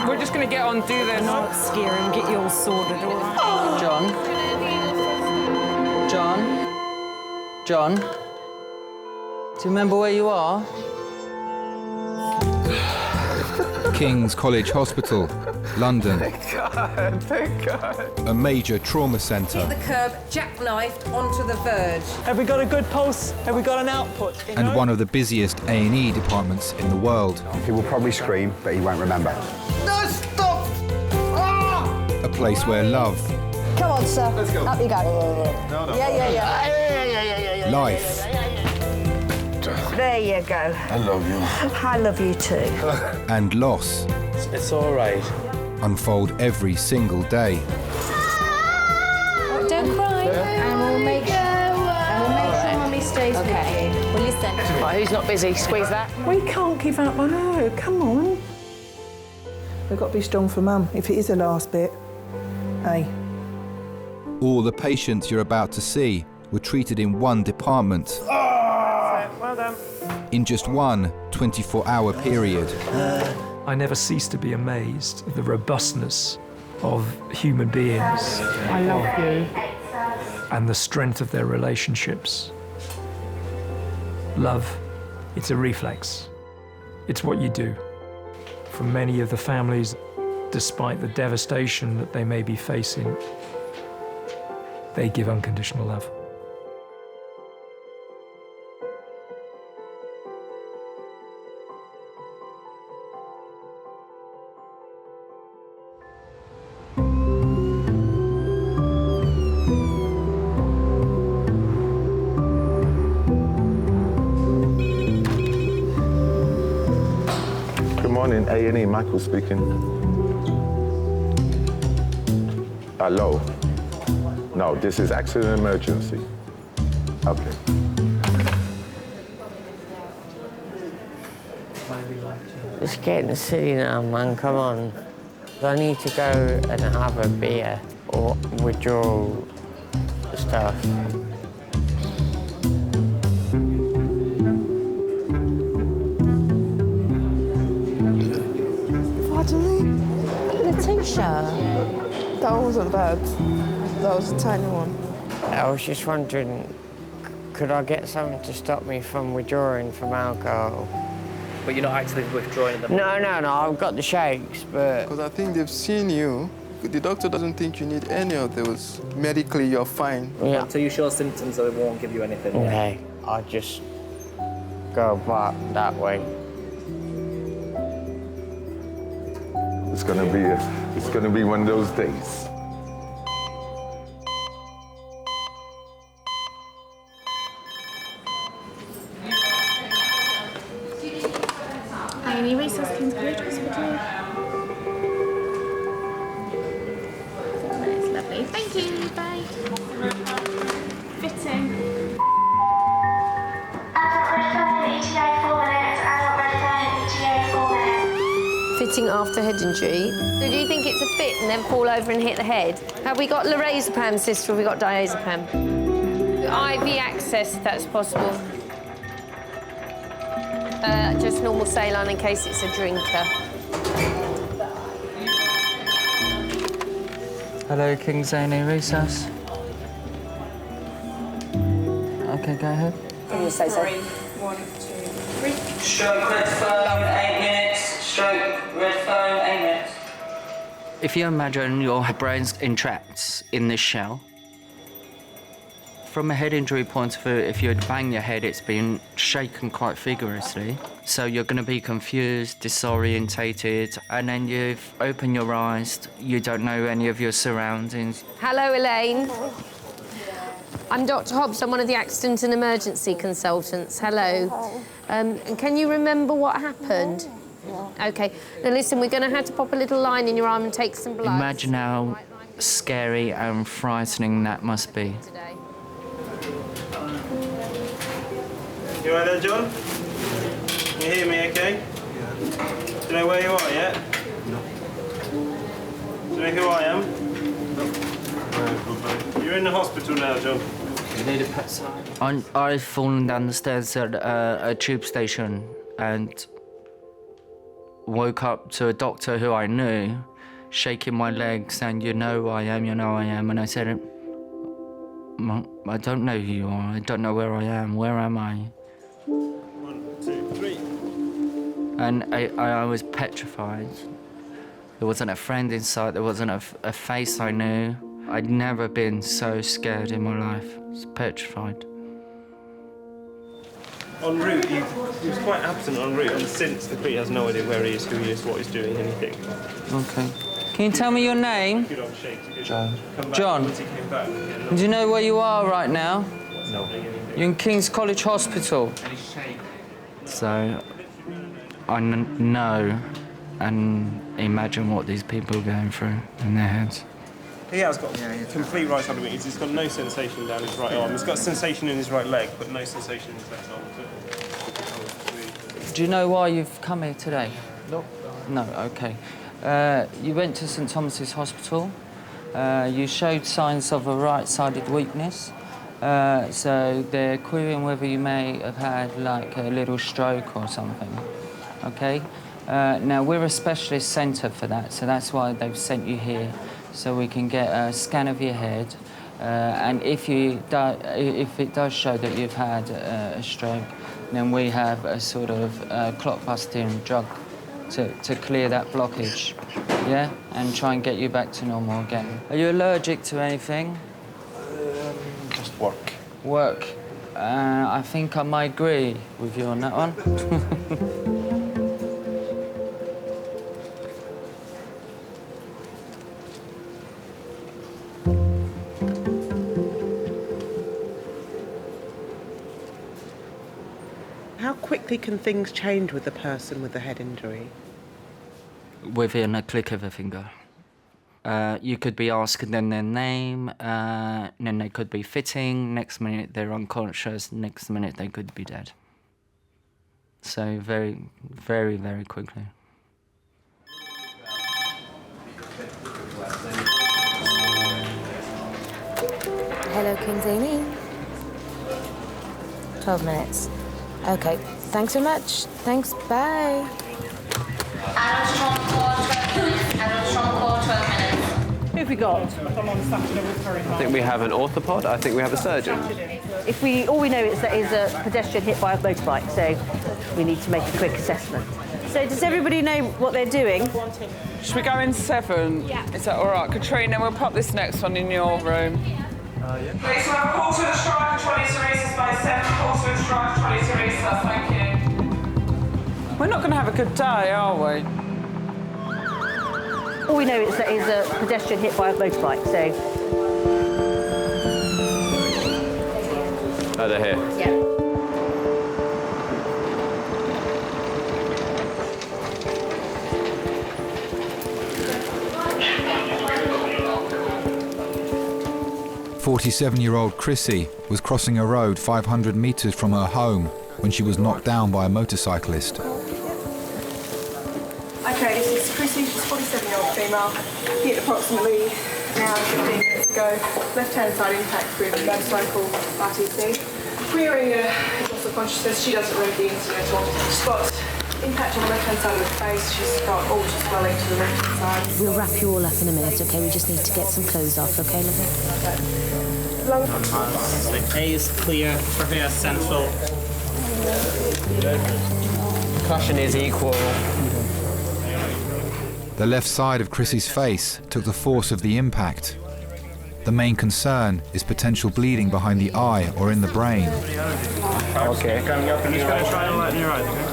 We're just going to get on, do this. Not scare him, get you all sorted, all right? John? Do you remember where you are? King's College Hospital, London. Thank God. A major trauma centre. Hit the curb, jackknifed onto the verge. Have we got a good pulse? Have we got an output? And one of the busiest A&E departments in the world. He will probably scream, but he won't remember. No, stop! Ah! A place where love, Come on, sir. Let's go. Up you go. No. Yeah. life, There you go. I love you. I love you too. and loss It's all right. unfold every single day. Don't cry. And we'll make sure Mummy stays with you. Well, listen. Right, who's not busy? Squeeze that. We can't give up on her. Come on. We've got to be strong for Mum, if it is the last bit. Hey. All the patients you're about to see were treated in one department. Well done. In just one 24-hour period. I never cease to be amazed at the robustness of human beings. I love you. And the strength of their relationships. Love, it's a reflex. It's what you do. For many of the families, despite the devastation that they may be facing, they give unconditional love. Good morning, A&E, Michael speaking. Hello? No, this is accident emergency. Okay. It's getting silly now, man, come on. I need to go and have a beer or withdrawal stuff. The t-shirt. That wasn't bad. That was a tiny one. I was just wondering, could I get something to stop me from withdrawing from alcohol? But you're not actually withdrawing at the No, I've got the shakes, but... Because I think they've seen you. The doctor doesn't think you need any of those. Medically, you're fine. Yeah. Until you show symptoms, they won't give you anything. Okay, I'll just go back that way. It's gonna be one of those days. Any resource King's College Hospital. That's lovely. Thank you. Bye. Fitting. Fitting after head injury. So do you think it's a fit and then fall over and hit the head? Have we got lorazepam, sister, or have we got diazepam? IV access, if that's possible. Just normal saline in case it's a drinker. Hello, King's A&E Resource. Okay, go ahead. Can you say so? 1, 2, 3. Stroke red phone, 8 minutes. Stroke red phone, 8 minutes. If you imagine your brain's entrapped in this shell, from a head injury point of view, if you bang your head, it's been shaken quite vigorously. So you're going to be confused, disorientated, and then you've opened your eyes, you don't know any of your surroundings. Hello, Elaine. I'm Dr. Hobbs. I'm one of the accident and emergency consultants. Hello. And can you remember what happened? OK. Now, listen, we're going to have to pop a little line in your arm and take some blood. Imagine how scary and frightening that must be. You all right there, John? Can you hear me okay? Yeah. Do you know where you are yet? No. Do you know who I am? No. You're in the hospital now, John. You need a pet sign? I've fallen down the stairs at a tube station and woke up to a doctor who I knew, shaking my leg, saying, you know who I am, you know who I am. And I said, I don't know who you are. I don't know where I am. Where am I? 1, 2, 3. And I was petrified. There wasn't a friend in sight. There wasn't a face I knew. I'd never been so scared in my life. I was petrified. En route, he was quite absent en route, and since the Pete has no idea where he is, who he is, what he's doing, anything. Okay. Can you tell me your name? Good old shakes. John. Come back John. once he came back. Yeah, Do you know where you are right now? No. You're in King's College Hospital. So I know and imagine what these people are going through in their heads. He has got complete right side of weakness. He's got no sensation down his right arm. He's got sensation in his right leg, but no sensation in his left arm. Do you know why you've come here today? No. No, OK. You went to St Thomas's Hospital. You showed signs of a right-sided weakness. So they're querying whether you may have had, like, a little stroke or something, OK? Now, we're a specialist centre for that, so that's why they've sent you here, so we can get a scan of your head. And if it does show that you've had a stroke, then we have a sort of clot-busting drug to clear that blockage, yeah? And try and get you back to normal again. Are you allergic to anything? Just work. Work. I think I might agree with you on that one. How quickly can things change with a person with a head injury? Within a click of a finger. You could be asking them their name, and then they could be fitting, next minute they're unconscious, next minute they could be dead. So very, very, very quickly. Hello, King's A&E. 12 minutes. OK, thanks so much. Thanks, bye. Who have we got? I think we have an orthopod. I think we have a surgeon. All we know is that he's a pedestrian hit by a motorbike, so we need to make a quick assessment. So does everybody know what they're doing? Should we go in 7? Yeah. Is that all right? Katrina, we'll pop this next one in your room. Okay, so I have a call to the strike, 20 Ceresis by 7, call to the strike, 20 Ceresis, thank you. We're not going to have a good day, are we? All we know is that he's a pedestrian hit by a motorbike, so... Oh, they're here? Yeah. "47-year-old Chrissy was crossing a road 500 metres from her home when she was knocked down by a motorcyclist. Okay, this is Chrissy, she's a 47-year-old female, hit approximately an hour and 15 minutes ago, left-hand side impact with motorcycle RTC. Querying her loss of consciousness, she doesn't remember the incident at all. She's got impact on the left-hand side of the face, she's got all just swelling to the left-hand side. We'll wrap you all up in a minute, OK? We just need to get some clothes off, OK, lovely? A is clear for her central. Concussion is equal. The left side of Chrissy's face took the force of the impact. The main concern is potential bleeding behind the eye or in the brain. Okay. Coming up and just going to try and lighten your eyes, okay?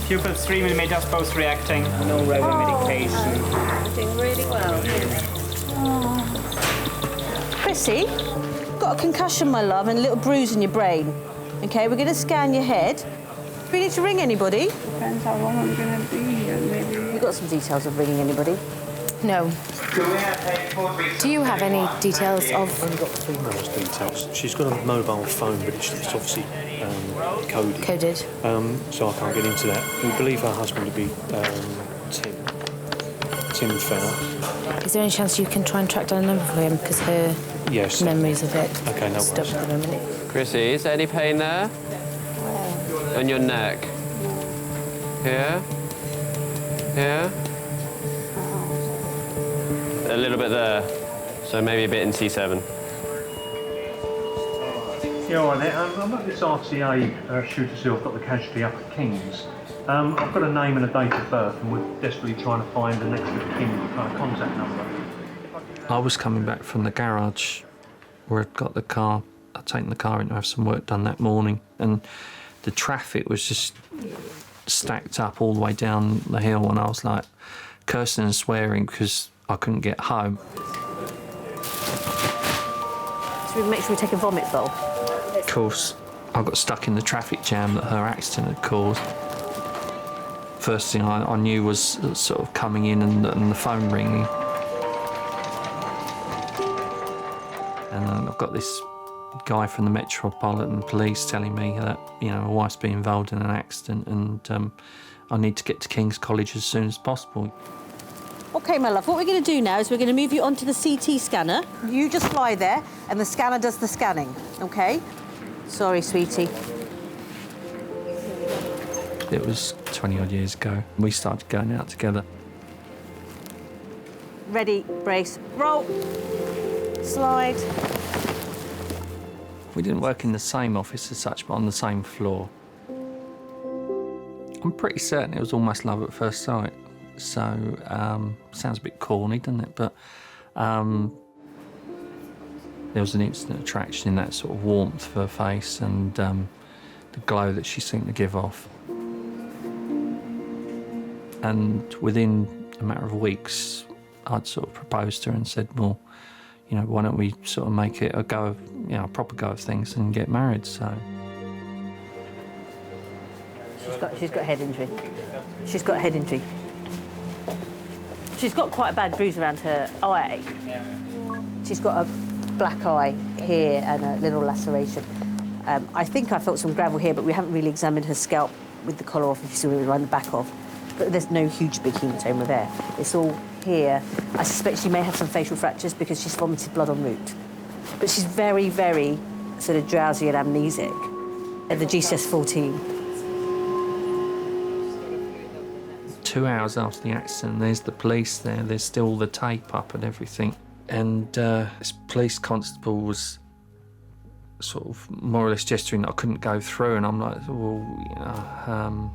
Pupils 3mm both reacting, no regular medication. Doing really well. Chrissy, got a concussion, my love, and a little bruise in your brain. OK, we're going to scan your head. Do we need to ring anybody? Depends how long I'm going to be here, maybe. You got some details of ringing anybody? No. Do you have any details of... I've only got the female's details. She's got a mobile phone, but it's obviously coded. Coded. So I can't get into that. We believe her husband to be Tim Fenner. Is there any chance you can try and track down a number for him? Because her memory's a bit okay, no stuck at the moment. Chrissy, is there any pain there? And your neck. Here. Here. A little bit there. So maybe a bit in T7. Yeah, all right, I'm at this RTA shoot to see I've got the casualty up at King's. I've got a name and a date of birth, and we're desperately trying to find the next of kin contact number. I was coming back from the garage where I'd got the car. I'd taken the car in to have some work done that morning, and the traffic was just stacked up all the way down the hill, and I was like cursing and swearing because I couldn't get home. So we make sure we take a vomit bowl. Of course, I got stuck in the traffic jam that her accident had caused. First thing I knew was sort of coming in and the phone ringing. And then I've got this guy from the Metropolitan Police telling me that, you know, my wife's been involved in an accident and I need to get to King's College as soon as possible. OK, my love, what we're going to do now is we're going to move you onto the CT scanner. You just fly there, and the scanner does the scanning, OK? Sorry, sweetie. It was 20-odd years ago. We started going out together. Ready, brace, roll. Slide. We didn't work in the same office as such, but on the same floor. I'm pretty certain it was almost love at first sight. So, sounds a bit corny, doesn't it? But there was an instant attraction in that sort of warmth of her face and the glow that she seemed to give off. And within a matter of weeks, I'd sort of proposed to her and said, well, you know, why don't we sort of make it a go of, you know, a proper go of things and get married, so. She's got a head injury. She's got a head injury. She's got quite a bad bruise around her eye. She's got a black eye here and a little laceration. I think I felt some gravel here, but we haven't really examined her scalp with the collar off, if you see what around the back of. But there's no huge big hematoma there. It's all here. I suspect she may have some facial fractures because she's vomited blood en route. But she's very, very sort of drowsy and amnesic. At the GCS-14. 2 hours after the accident, there's the police there. There's still the tape up and everything. And this police constable was sort of more or less gesturing that I couldn't go through. And I'm like, well, you know,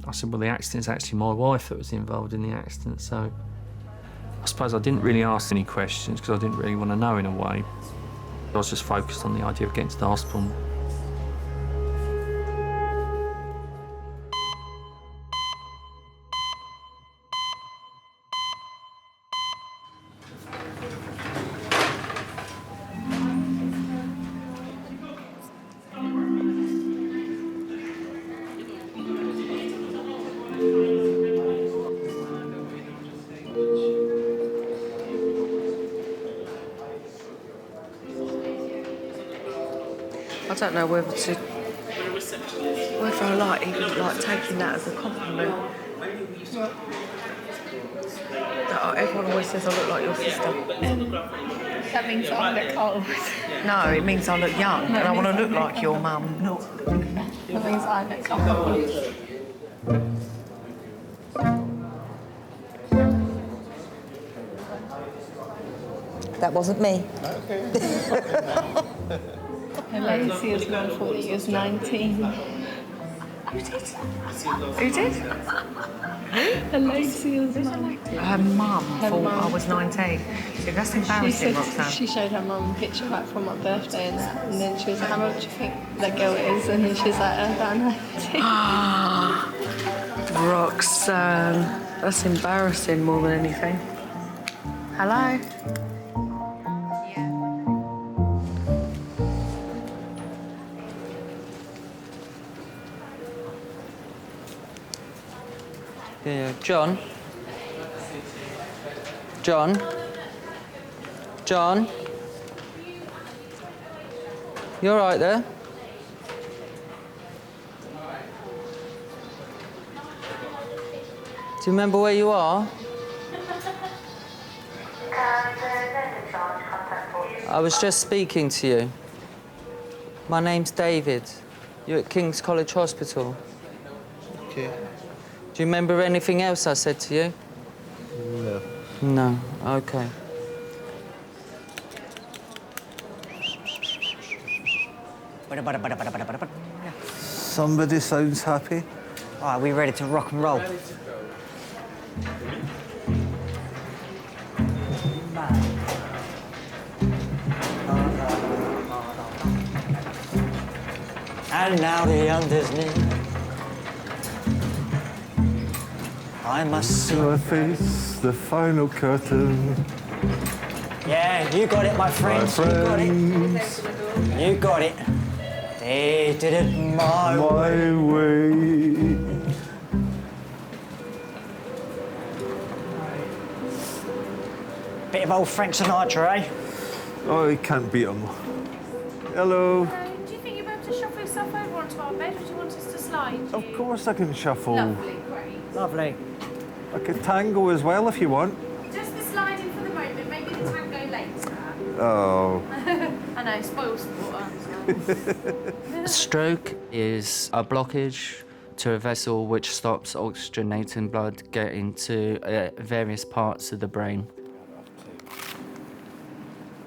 I said, well, the accident's actually my wife that was involved in the accident. So I suppose I didn't really ask any questions because I didn't really want to know in a way. I was just focused on the idea of getting to the hospital. I don't know whether I like even like taking that as a compliment. Everyone always says I look like your sister. That means I look old. No, it means I look young, and I want to look like your mum. That means I look old. That wasn't me. Lacey was born 40 years 19. Who did? Lacey was 19. Her mum thought I was 19. So that's embarrassing, Roxanne. She showed her mum a picture back from my birthday and that, and then she was like, how old do you think that girl is? And then she was like, about 19. Roxanne, that's embarrassing more than anything. Hello? Yeah, John? John? John? You all right there? Do you remember where you are? I was just speaking to you. My name's David. You're at King's College Hospital. Okay. Do you remember anything else I said to you? No. No. OK. Somebody sounds happy. Are we ready to rock and roll? And now the end is near. I must see. I face the final curtain. Yeah, you got it, my friends. You got it. You got it. They did it my way. Bit of old Frank Sinatra, eh? Oh, he can't beat him. Hello. Do you think you'll be able to shuffle yourself over onto our bed, or do you want us to slide you? Of course I can shuffle. Lovely, great. Lovely. I could tango as well if you want. Just the sliding for the moment, maybe the tango later. Oh. I know, spoil sport. A stroke is a blockage to a vessel which stops oxygenating blood getting to various parts of the brain.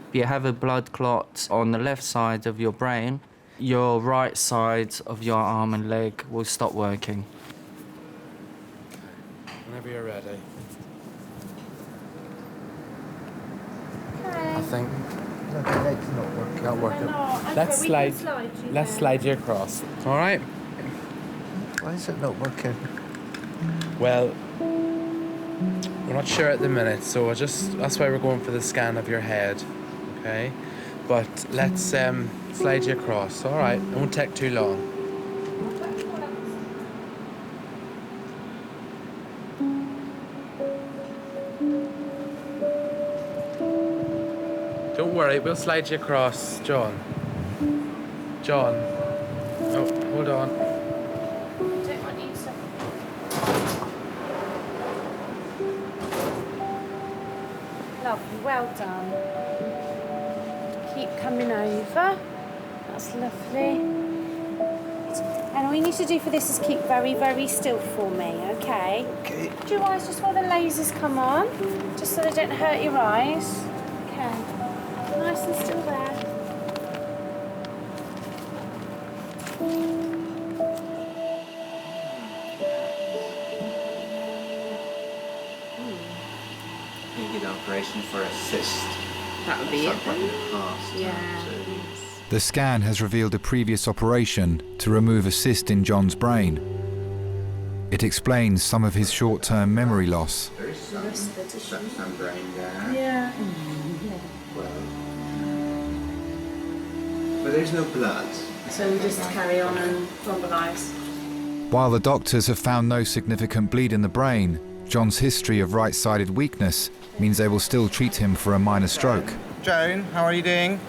If you have a blood clot on the left side of your brain, your right side of your arm and leg will stop working. Whenever you're ready. Okay. I think. The leg's not working. Not working. Okay, Let's we slide. can slide you Let's then. slide you across. All right. Why is it not working? Well, we're not sure at the minute, so that's why we're going for the scan of your head, okay? But let's slide you across. All right. It won't take too long. Don't worry, we'll slide you across, John. John. Oh, hold on. Don't want you to. Lovely, well done. Keep coming over. That's lovely. And all you need to do for this is keep very, very still for me, okay? Okay. Do your eyes just while the lasers come on, just so they don't hurt your eyes. Okay. Nice and still there. You did operation for a cyst. That would be it. Yeah. The scan has revealed a previous operation to remove a cyst in John's brain. It explains some of his short-term memory loss. There is some brain there. Yeah. But there's no blood. So we just carry on and thrombolise. While the doctors have found no significant bleed in the brain, John's history of right-sided weakness means they will still treat him for a minor stroke. Joan, how are you doing?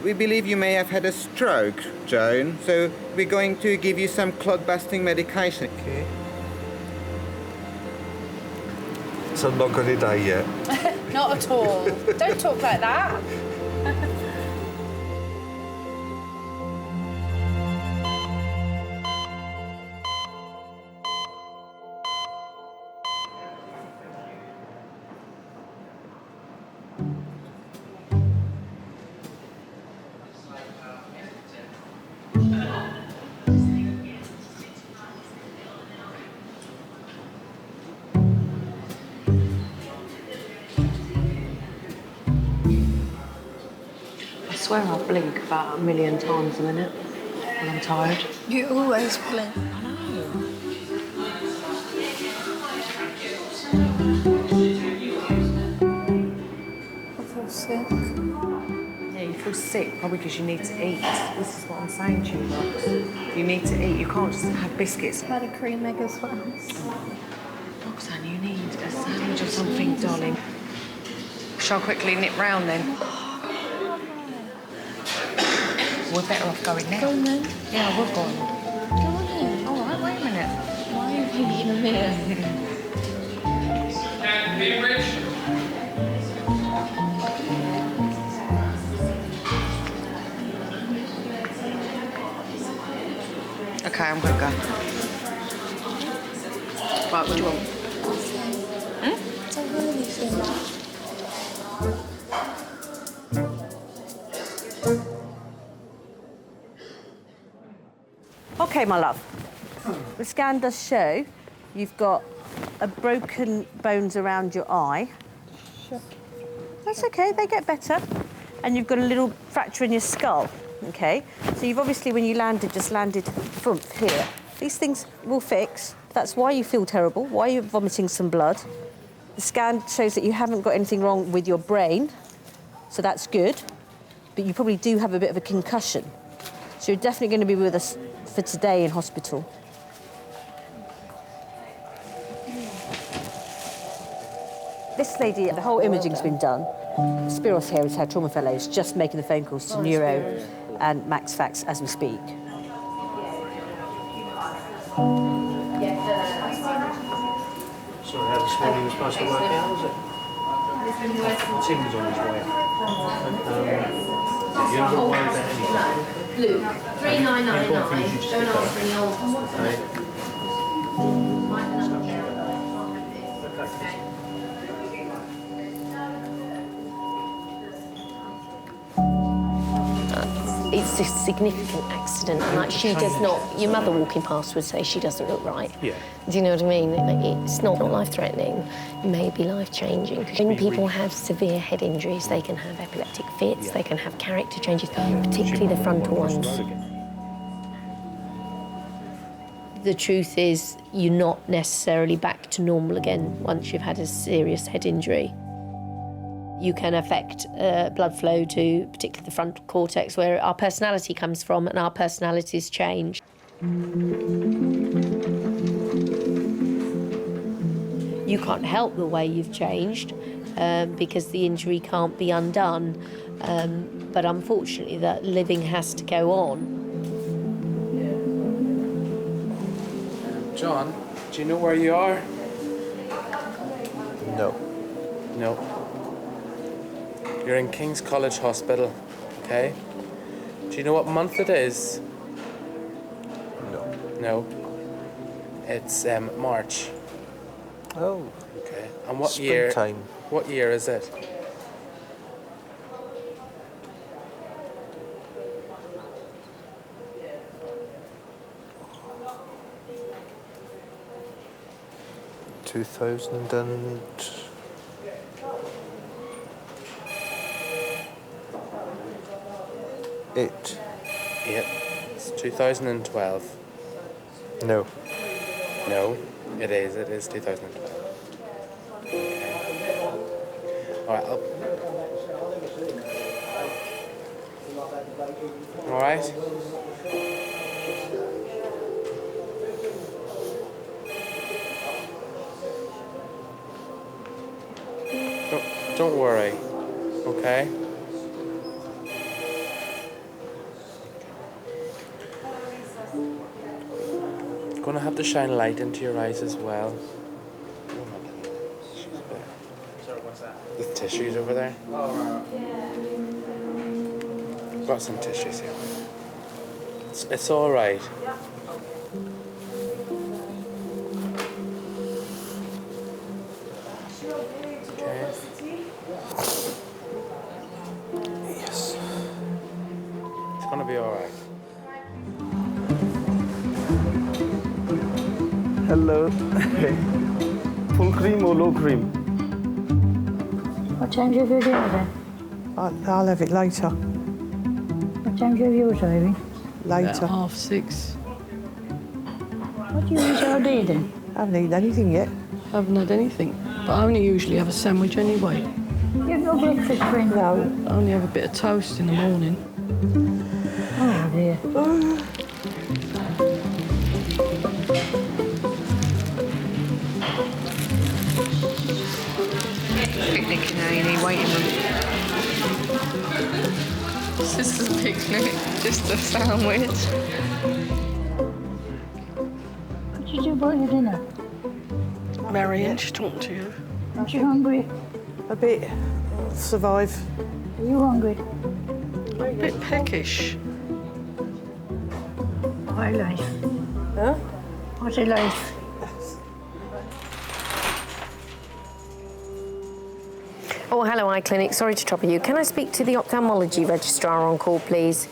We believe you may have had a stroke, Joan, so we're going to give you some clot-busting medication. Okay. So I'm not going to die yet. Not at all. Don't talk like that. I swear I blink about 1,000,000 times a minute when I'm tired. You always blink. I know. I feel sick. Yeah, you feel sick probably because you need to eat. This is what I'm saying to you, Rox. You need to eat. You can't just have biscuits. Had a cream egg as well. Roxanne, you need a sandwich or something, darling. Shall I quickly nip round then? We're better off going now. Go on then. Yeah, we're going. Go on then. All right, wait a minute. Why are you eating a minute? And be rich. OK, I'm going to go. Right, what do you want? OK, my love. The scan does show you've got a broken bones around your eye. Sure. That's OK, they get better. And you've got a little fracture in your skull, OK? So you've obviously, when you landed, just landed front here. These things will fix. That's why you feel terrible, why you're vomiting some blood. The scan shows that you haven't got anything wrong with your brain, so that's good. But you probably do have a bit of a concussion. So you're definitely going to be with us for today in hospital. This lady, the whole imaging's been done. Spiros here is her trauma fellow, is just making the phone calls to Neuro and Max Fax as we speak. Sorry, how this morning was supposed to work out, was it? Tim was on his way. You're not worried about anything? Luke, 3999. Don't answer any old ones. It's a significant accident, and like she does not. Your mother walking past would say she doesn't look right. Yeah. Do you know what I mean? It's not life-threatening. It may be life-changing. When people have severe head injuries, they can have epileptic fits. They can have character changes, particularly the frontal ones. The truth is, you're not necessarily back to normal again once you've had a serious head injury. You can affect blood flow to particularly the frontal cortex, where our personality comes from, and our personalities change. You can't help the way you've changed because the injury can't be undone. But unfortunately, that living has to go on. John, do you know where you are? No. No. You're in King's College Hospital, OK? Do you know what month it is? No. No. It's March. Oh. OK. And what year? Springtime. What year is it? Eight. It's 2012. No. No, it is 2012. Okay. All right, all right. Don't worry, okay? Gonna have to shine light into your eyes as well. Sorry, what's that? The tissues over there. Oh, right. Got some tissues here. It's all right. Okay. Yes. It's gonna be all right. Hello. Full cream or low cream? What time do you have your dinner then? I'll have it later. What time do you have yours, Irene? Later. About 6:30. What do you use all day then? I haven't eaten anything yet. Haven't had anything, but I only usually have a sandwich anyway. You have no breakfast, friend? No. I only have a bit of toast in the morning. Oh dear. Picnic in A&E waiting room. This is a picnic, just a sandwich. What did you do about your dinner? Marion, she's talking to you. Aren't you hungry? A bit. I'll survive. Are you hungry? A bit peckish. High life. Huh? What's it like? Oh, hello, Eye Clinic. Sorry to trouble you. Can I speak to the ophthalmology registrar on call, please?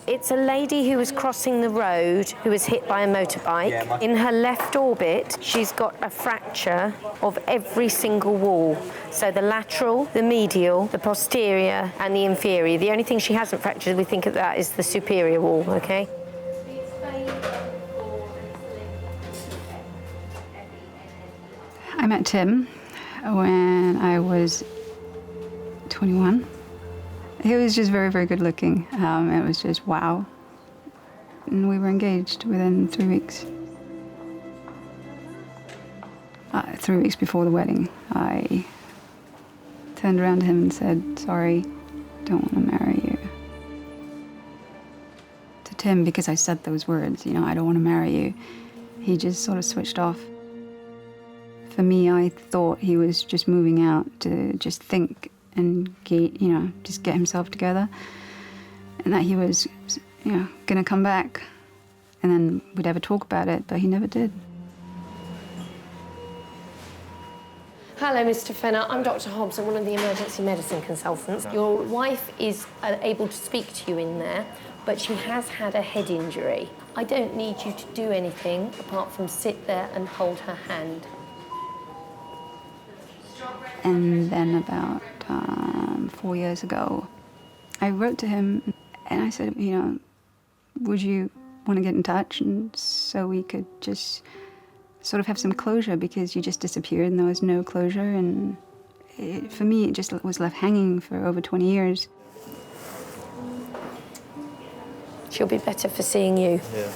It's a lady who was crossing the road who was hit by a motorbike. In her left orbit, she's got a fracture of every single wall. So the lateral, the medial, the posterior, and the inferior. The only thing she hasn't fractured, we think of that, is the superior wall, OK? I met Tim when I was 21. He was just very, very good looking. It was just wow. And we were engaged within 3 weeks. 3 weeks before the wedding, I turned around to him and said, sorry, don't want to marry you. To Tim, because I said those words, you know, I don't want to marry you, he just sort of switched off. For me, I thought he was just moving out to just think and get, you know, just get himself together, and that he was, you know, gonna come back, and then we'd ever talk about it, but he never did. Hello, Mr. Fenner. I'm Dr. Hobbs. I'm one of the emergency medicine consultants. Your wife is able to speak to you in there, but she has had a head injury. I don't need you to do anything apart from sit there and hold her hand. And then about 4 years ago, I wrote to him and I said, you know, would you want to get in touch and so we could just sort of have some closure, because you just disappeared and there was no closure, and for me it just was left hanging for over 20 years. She'll be better for seeing you. Yeah.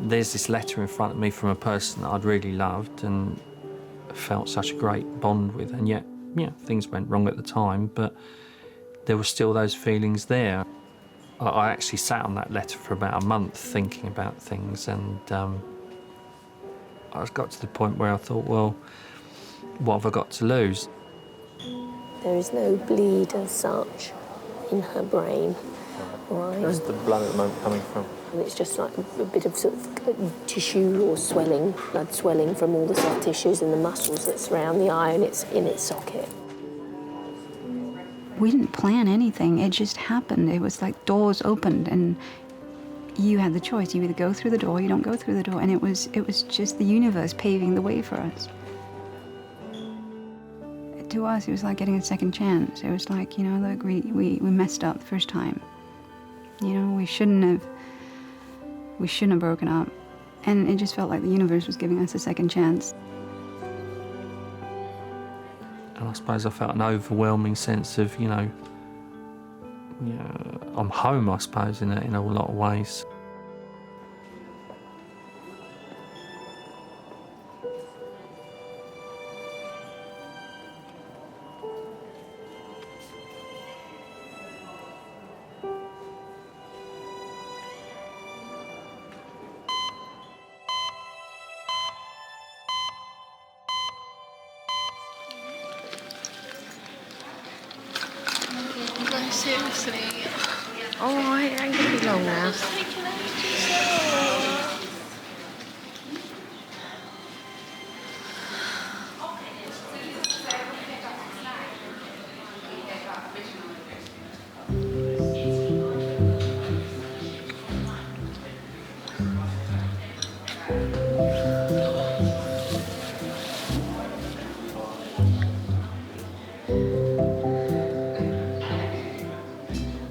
There's this letter in front of me from a person that I'd really loved and felt such a great bond with, and yet, yeah, things went wrong at the time, but there were still those feelings there. I actually sat on that letter for about a month thinking about things, and I got to the point where I thought, well, what have I got to lose? There is no bleed as such in her brain, right? Where's the blood at the moment coming from? And it's just like a bit of sort of tissue or swelling, blood swelling from all the soft tissues and the muscles that surround the eye, and it's in its socket. We didn't plan anything, it just happened. It was like doors opened and you had the choice. You either go through the door or you don't go through the door, and it was just the universe paving the way for us. To us, it was like getting a second chance. It was like, you know, look, we messed up the first time. You know, we shouldn't have broken up. And it just felt like the universe was giving us a second chance. And I suppose I felt an overwhelming sense of, you know, I'm home, I suppose, in a lot of ways. Seriously. All right, it ain't gonna be long now.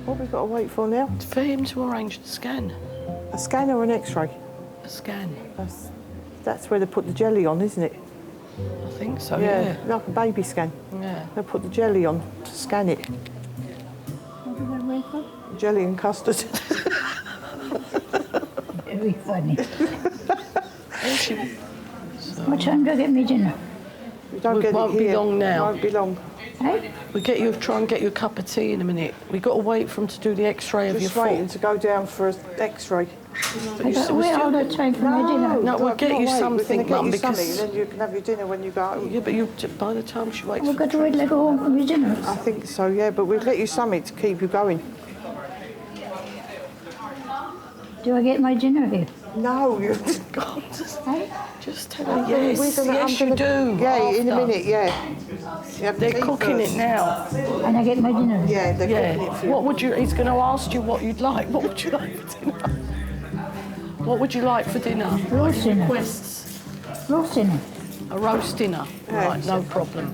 What have we got to wait for now? For him to arrange the scan. A scan or an X-ray? A scan. That's where they put the jelly on, isn't it? I think so, yeah. Like a baby scan. Yeah. They put the jelly on to scan it. What did I wait for? Jelly and custard. Very funny. What time do I get me dinner? We don't get it won't here. be long now. Won't be long. Hey? Try and get you a cup of tea in a minute. We've got to wait for him to do the X-ray of your Just foot. waiting to go down for an X-ray. I don't wait all the time for my dinner. No, we'll get you something, Mum, because... Then you can have your dinner when you go home. Yeah, but by the time she waits... We've got to wait till I go home from your dinner. I think so, yeah, but we'll get you something to keep you going. Do I get my dinner here? No, you... God, Hey? just tell her yes, you do. Yeah, in a minute, yeah. They're cooking it now. And I get my dinner? Yeah, they're cooking it for you. What would you... He's going to ask you what you'd like. What would you like for dinner? What would you like for dinner? Roast dinner. Requests. Roast dinner. A roast dinner. Right, no problem.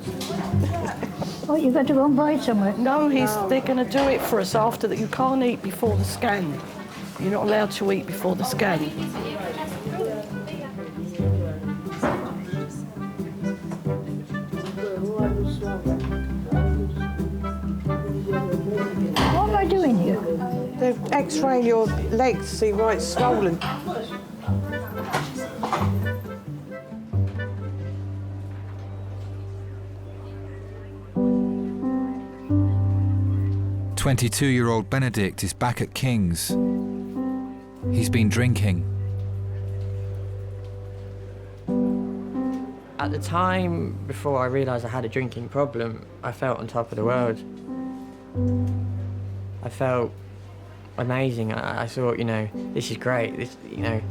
Oh, you got to go and buy it somewhere? No, they're going to do it for us after that. You can't eat before the scan. You're not allowed to eat before the scan. What am I doing here? They're X-raying your legs to see why it's swollen. "22-year-old Benedict is back at King's. He's been drinking. At the time, before I realised I had a drinking problem, I felt on top of the world. I felt amazing. I thought, you know, this is great. This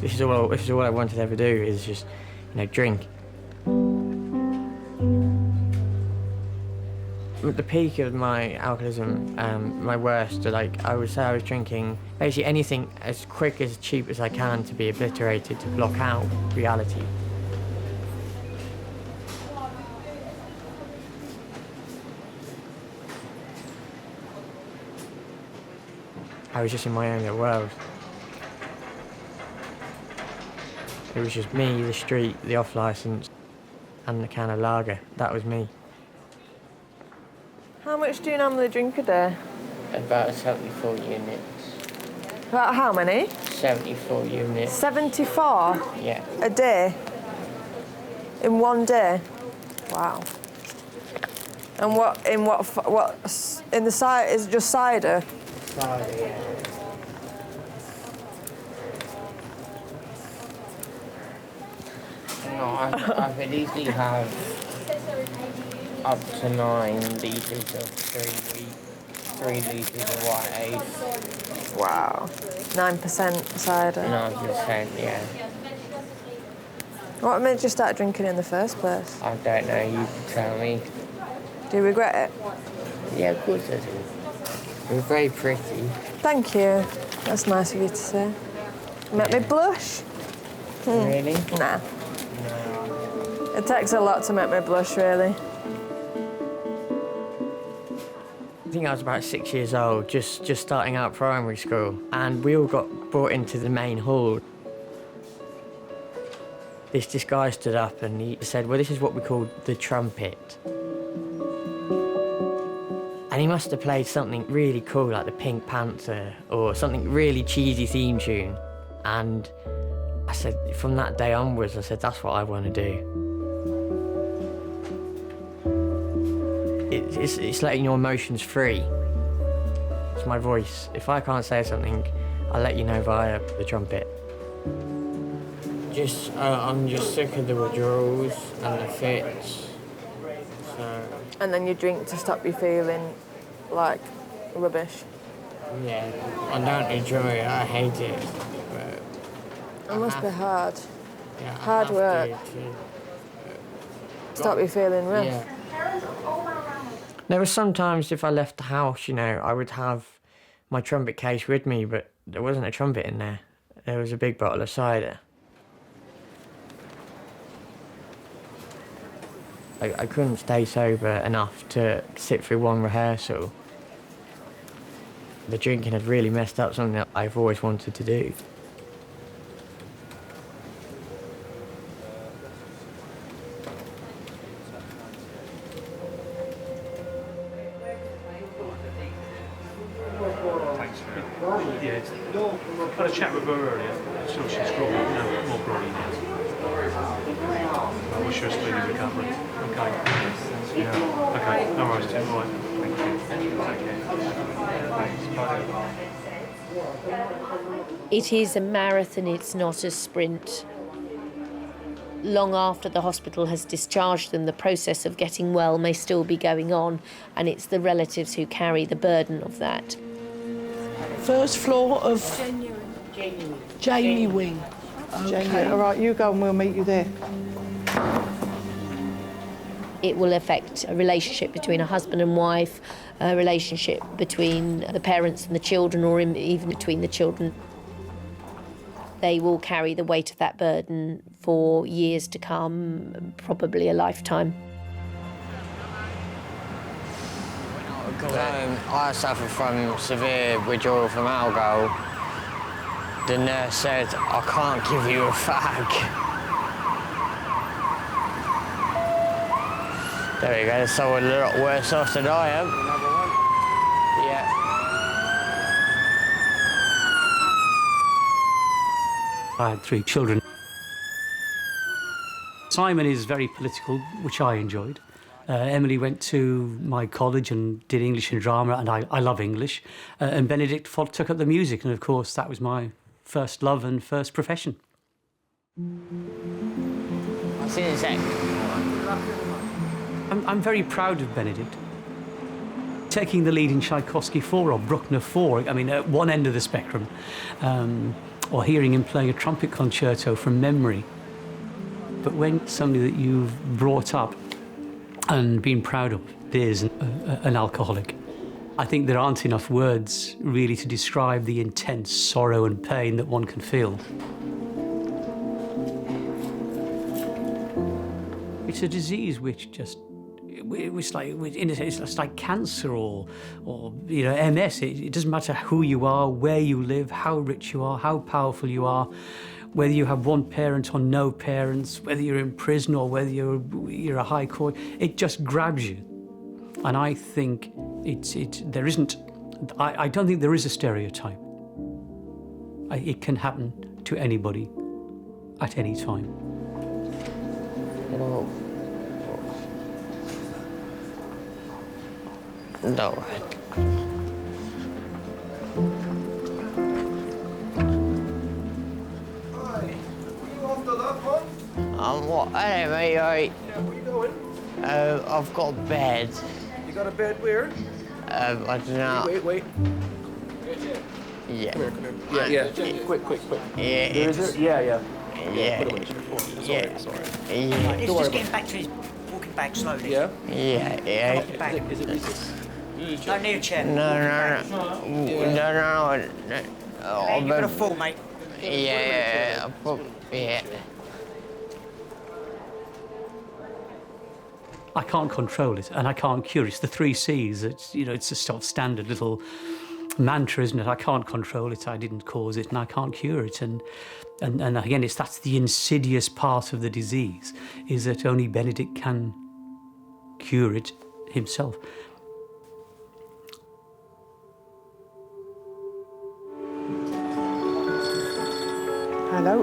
is all I wanted to ever do, is just, you know, drink. At the peak of my alcoholism, my worst, like, I would say I was drinking basically anything as quick, as cheap as I can to be obliterated, to block out reality. I was just in my own little world. It was just me, the street, the off-licence, and the can of lager. That was me. How much do you normally drink a day? About 74 units. About how many? 74 units. 74? Yeah. A day? In one day? Wow. And in the cider, is it just cider? Cider, yeah. No, I could easily have up to 9 litres of 3 litres of white ale. Wow. 9% cider? 9%, yeah. What made you start drinking in the first place? I don't know, you can tell me. Do you regret it? Yeah, of course I do. You're very pretty. Thank you. That's nice of you to say. Make me blush? Really? Nah. It takes a lot to make me blush, really. I think I was about 6 years old, just starting out primary school, and we all got brought into the main hall. This guy stood up and he said, well, this is what we call the trumpet. And he must have played something really cool, like the Pink Panther, or something really cheesy theme tune. And I said, from that day onwards, I said, that's what I want to do. It's letting your emotions free. It's my voice. If I can't say something, I'll let you know via the trumpet. I'm just sick of the withdrawals and the fits. So. And then you drink to stop you feeling like rubbish. Yeah, I don't enjoy it. I hate it. It must be hard. Yeah, Hard work. Stop you feeling rough. Yeah. There were some times if I left the house, you know, I would have my trumpet case with me, but there wasn't a trumpet in there. There was a big bottle of cider. I couldn't stay sober enough to sit through one rehearsal. The drinking had really messed up something that I've always wanted to do. Yeah, I had a chat with her earlier, so she's got more groggy now. I wish her a speedy recovery. Okay. Yeah. Okay, no worries, Tim. All right. Thank you. Take care. Thanks. Bye. It is a marathon, it's not a sprint. Long after the hospital has discharged them, the process of getting well may still be going on, and it's the relatives who carry the burden of that. First floor of Jamie Wing. Okay. All right, you go and we'll meet you there. It will affect a relationship between a husband and wife, a relationship between the parents and the children, or even between the children. They will carry the weight of that burden for years to come, probably a lifetime. I suffer from severe withdrawal from alcohol. The nurse said, I can't give you a fag. There we go, so a lot worse off than I am. Another one? Yeah. I had 3 children. Simon is very political, which I enjoyed. Emily went to my college and did English and drama, and I love English. And Benedict took up the music, and of course that was my first love and first profession. I'll see you in a sec. I'm very proud of Benedict. Taking the lead in Tchaikovsky 4 or Bruckner 4, I mean, at one end of the spectrum, or hearing him playing a trumpet concerto from memory. But when somebody that you've brought up and been proud of is an alcoholic, I think there aren't enough words really to describe the intense sorrow and pain that one can feel. It's a disease which just, it's like, in a sense, it's like cancer or you know, MS. It doesn't matter who you are, where you live, how rich you are, how powerful you are, whether you have one parent or no parents, whether you're in prison or whether you're a high court. It just grabs you, and I think there isn't. I don't think there is a stereotype. It can happen to anybody at any time. No. What? Hey, mate, right. Yeah, where you going? I've got a bed. You got a bed where? I don't know. Wait. Yeah. Come here. Yeah. Quick. Yeah. There is it? Yeah. Yeah. Put it away. Yeah. It's all right. Yeah. He's just getting back to his walking back slowly. Yeah? Yeah. Walking back. Is it this? Don't need a chair. No. You're gonna fall, mate. Yeah. I can't control it, and I can't cure it. It's the 3 C's. It's, you know, it's a sort of standard little mantra, isn't it? I can't control it, I didn't cause it, and I can't cure it. And again, that's the insidious part of the disease, is that only Benedict can cure it himself. Hello?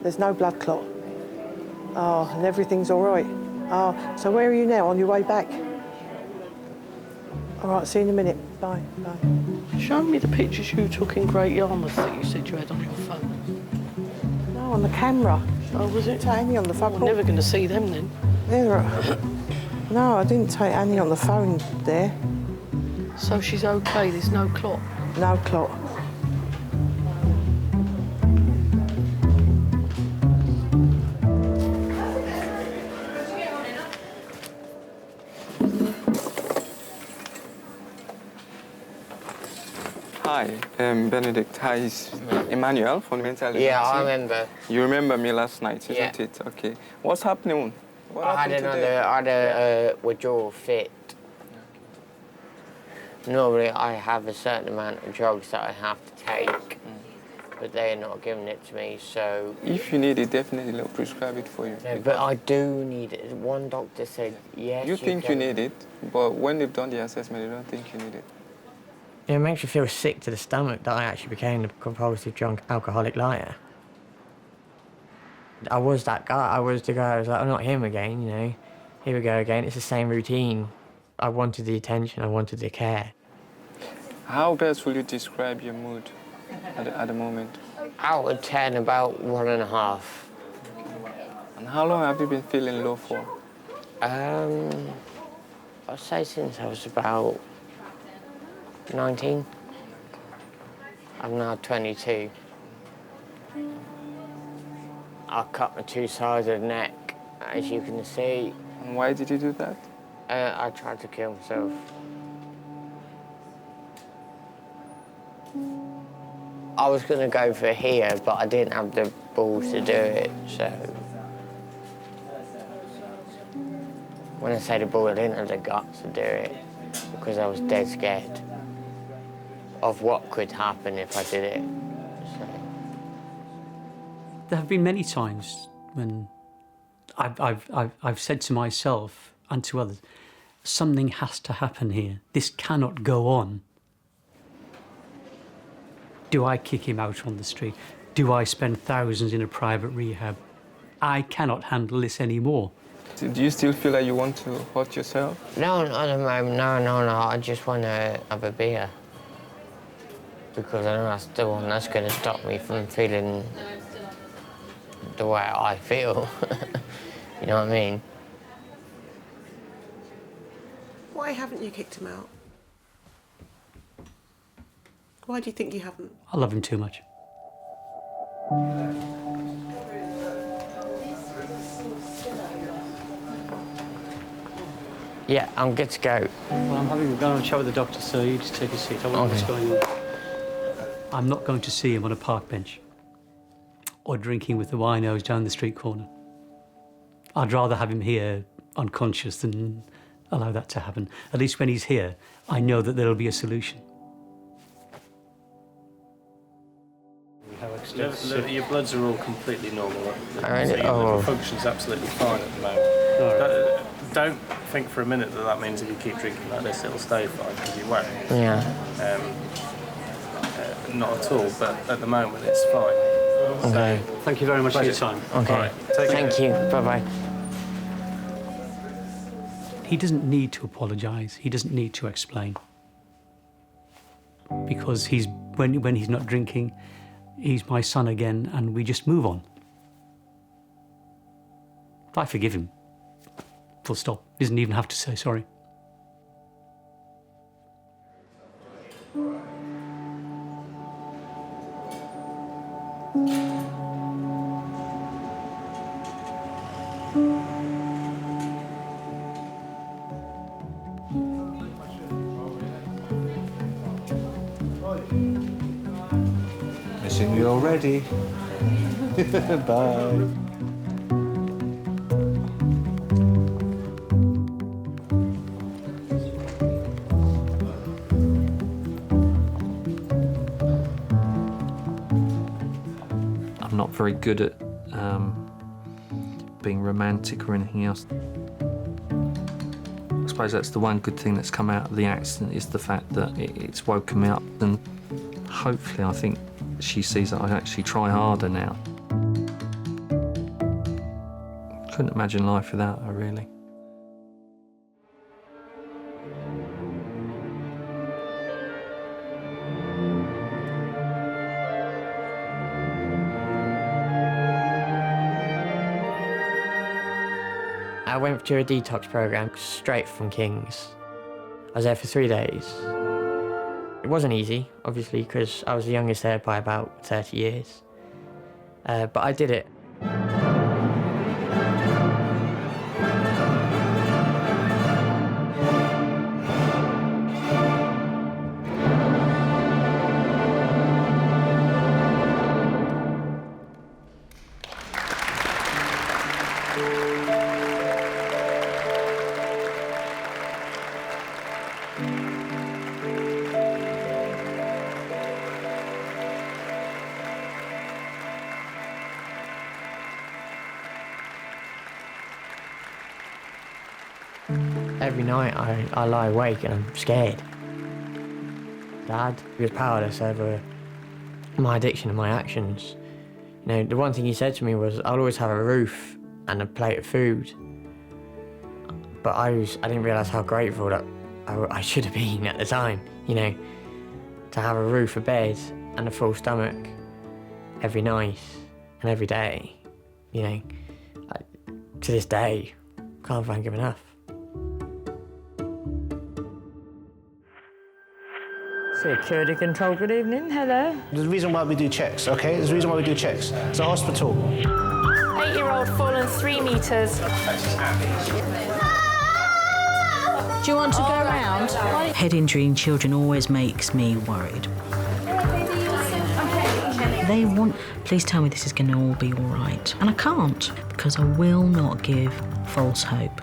There's no blood clot. Oh, and everything's all right. Oh, so where are you now? On your way back? All right, see you in a minute. Bye. Show me the pictures you took in Great Yarmouth that you said you had on your phone. No, on the camera. Oh, was it? Take Annie on the phone. We're never going to see them then. No, I didn't take Annie on the phone there. So she's okay, there's no clot? No clot. Hi, Benedict. Hi, it's Emmanuel from Mental Health. Yeah, I remember. You remember me last night, isn't it? Okay. What's happening? I had a withdrawal fit. Normally, I have a certain amount of drugs that I have to take, but they're not giving it to me, so... If you need it, definitely they'll prescribe it for you. No, but I do need it. One doctor said, yes, you think you can. need it, but when they've done the assessment, they don't think you need it. It makes you feel sick to the stomach that I actually became a compulsive drunk alcoholic liar. I was that guy. I was the guy. I was like, oh, not him again, you know. Here we go again. It's the same routine. I wanted the attention. I wanted the care. How best will you describe your mood at the moment? Out of 10, about 1.5. And how long have you been feeling low for? I'd say since I was about 19. I'm now 22. I cut my 2 sides of the neck, as you can see. And why did you do that? I tried to kill myself. I was going to go for here, but I didn't have the balls to do it, so... When I say the ball, I didn't have the guts to do it, because I was dead scared of what could happen if I did it. So. There have been many times when I've said to myself and to others, something has to happen here. This cannot go on. Do I kick him out on the street? Do I spend thousands in a private rehab? I cannot handle this anymore. Do you still feel like you want to hurt yourself? No, not at the moment. No. I just want to have a beer. Because I know that's the one that's going to stop me from feeling the way I feel. You know what I mean? Why haven't you kicked him out? Why do you think you haven't? I love him too much. Yeah, I'm good to go. Well, I'm having a go and chat with the doctor, so you just take a seat. I wonder what's going on. I'm not going to see him on a park bench or drinking with the winos down the street corner. I'd rather have him here unconscious than allow that to happen. At least when he's here, I know that there'll be a solution. Your bloods are all completely normal. So your liver function's absolutely fine at the moment. Don't think for a minute that that means if you keep drinking like this, it'll stay fine, because you won't. Yeah. Not at all, but at the moment it's fine. Okay. So, thank you very much for your time. Okay. All right, take Thank care. you. Bye-bye. He doesn't need to apologise. He doesn't need to explain. Because when he's not drinking, he's my son again, and we just move on. I forgive him. Full stop. He doesn't even have to say sorry. Missing you already. Bye. I'm not very good at being romantic or anything else. I suppose that's the one good thing that's come out of the accident, is the fact that it's woken me up, and hopefully I think she sees that I actually try harder now. Couldn't imagine life without her, really. I went through a detox program straight from King's. I was there for 3 days. It wasn't easy, obviously, because I was the youngest there by about 30 years. But I did it. Every night I lie awake and I'm scared. Dad was powerless over my addiction and my actions. You know, the one thing he said to me was, I'll always have a roof and a plate of food. But I didn't realise how grateful that I should have been at the time, you know, to have a roof, a bed and a full stomach every night and every day, you know. To this day, can't thank him enough. Security control, good evening, hello. There's a reason why we do checks, okay? There's a reason why we do checks. It's a hospital. 8-year-old fallen 3 metres. Do you want to go round? Head injury in children always makes me worried. They want, please tell me this is going to all be all right. And I can't, because I will not give false hope.